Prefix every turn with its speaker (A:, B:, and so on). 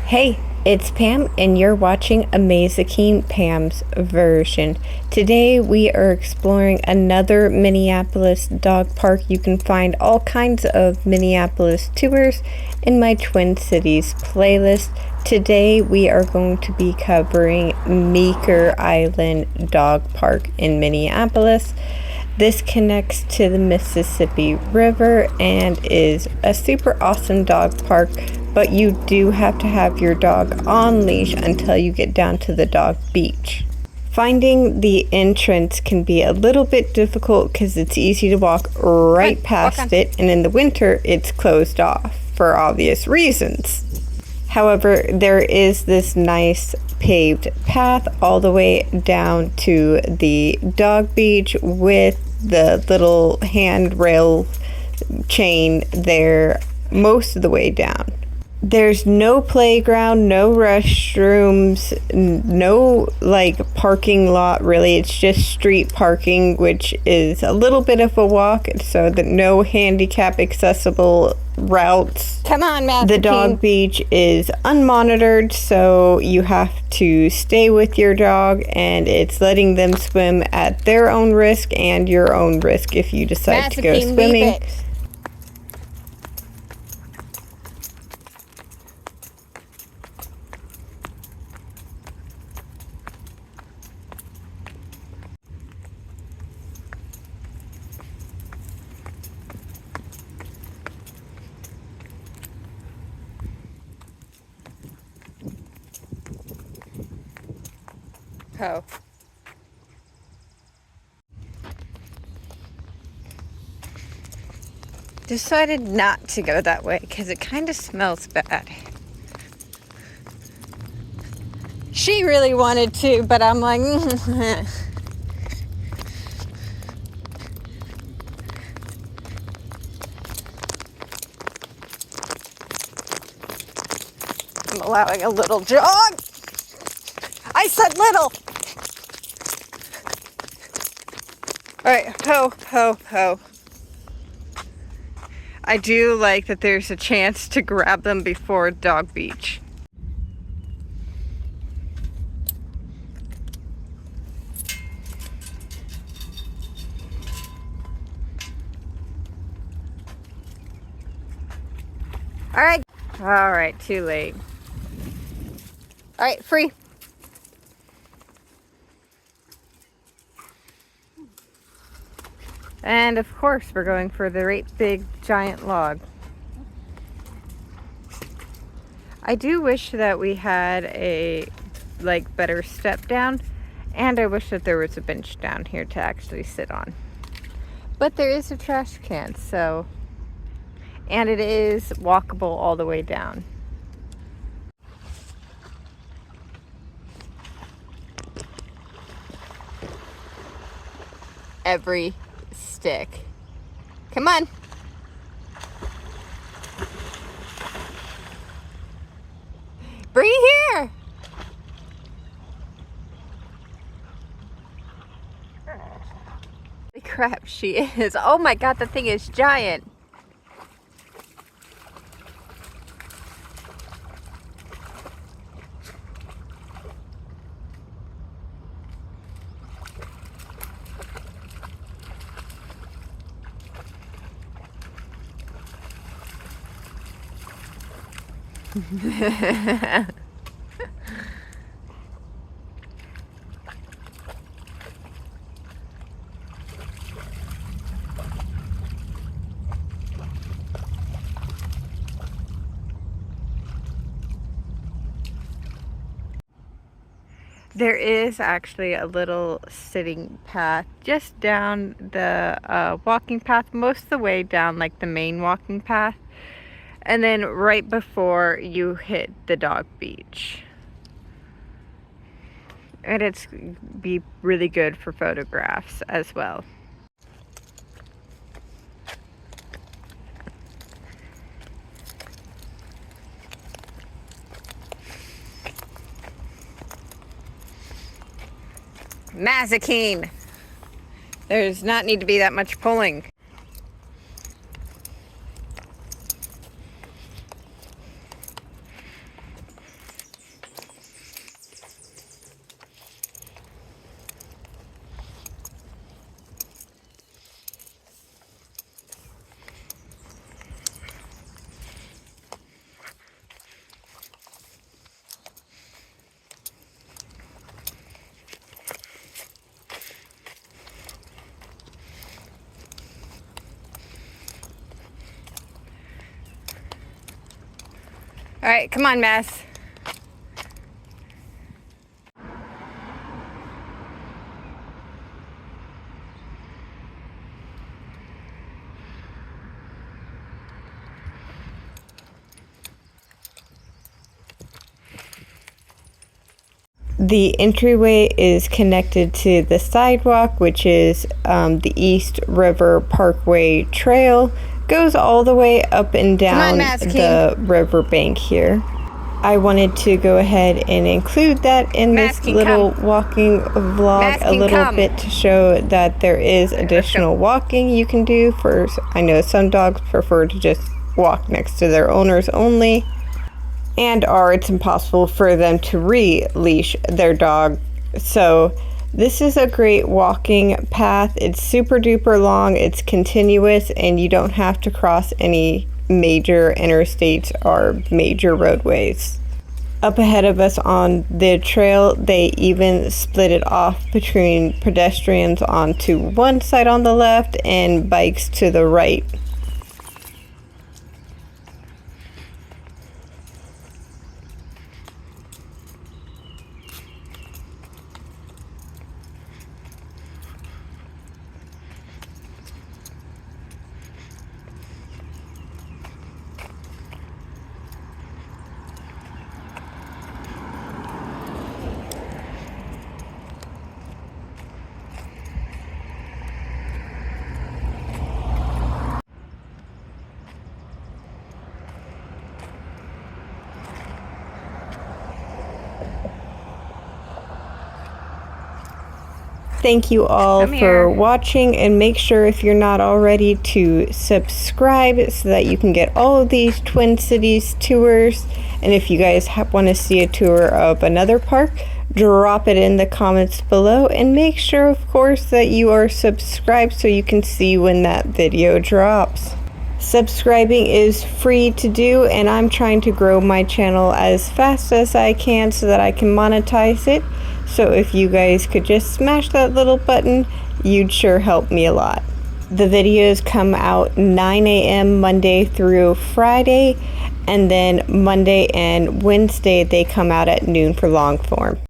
A: Hey, it's Pam, and you're watching Amazing Pam's version. Today we are exploring another Minneapolis dog park. You can find all kinds of Minneapolis tours in my Twin Cities playlist. Today we are going to be covering Meeker Island Dog Park in Minneapolis. This connects to the Mississippi River and is a super awesome dog park, but you do have to have your dog on leash until you get down to the dog beach. Finding the entrance can be a little bit difficult because it's easy to walk right past it, and in the winter it's closed off for obvious reasons. However, there is this nice paved path all the way down to the dog beach with the little handrail chain there most of the way down. There's no playground, no restrooms, no parking lot really. It's just street parking, which is a little bit of a walk, so that no handicap accessible routes.
B: Come on, Matt.
A: The dog beach is unmonitored, so you have to stay with your dog, and it's letting them swim at their own risk and your own risk if you decide to go swimming.
B: Oh. Decided not to go that way because it kind of smells bad. She really wanted to, but I'm like, I'm allowing a little jog. I said little. All right, ho, ho, ho. I do like that there's a chance to grab them before dog beach. All right, too late. All right, free. And of course, we're going for the great big giant log. I do wish that we had a better step down, and I wish that there was a bench down here to actually sit on. But there is a trash can, so, and it is walkable all the way down. Every stick. Come on. Bring it here. Holy crap, she is. Oh my God, the thing is giant. There is actually a little sitting path just down the walking path, most of the way down the main walking path, and then right before you hit the dog beach. And it's be really good for photographs as well. Mazikeen. There's not need to be that much pulling. right, come on, Mass.
A: The entryway is connected to the sidewalk, which is the East River Parkway Trail. Goes all the way up and down the riverbank here. I wanted to go ahead and include that in this little walking vlog a little bit to show that there is additional walking you can do. I know some dogs prefer to just walk next to their owners only. It's impossible for them to re-leash their dog. So this is a great walking path. It's super duper long, it's continuous, and you don't have to cross any major interstates or major roadways. Up ahead of us on the trail, they even split it off between pedestrians onto one side on the left and bikes to the right. Thank you all for watching, and make sure, if you're not already, to subscribe so that you can get all of these Twin Cities tours. And if you guys want to see a tour of another park, drop it in the comments below, and make sure, of course, that you are subscribed so you can see when that video drops. Subscribing is free to do, and I'm trying to grow my channel as fast as I can so that I can monetize it. So if you guys could just smash that little button, you'd sure help me a lot. The videos come out 9 a.m. Monday through Friday, and then Monday and Wednesday they come out at noon for long form.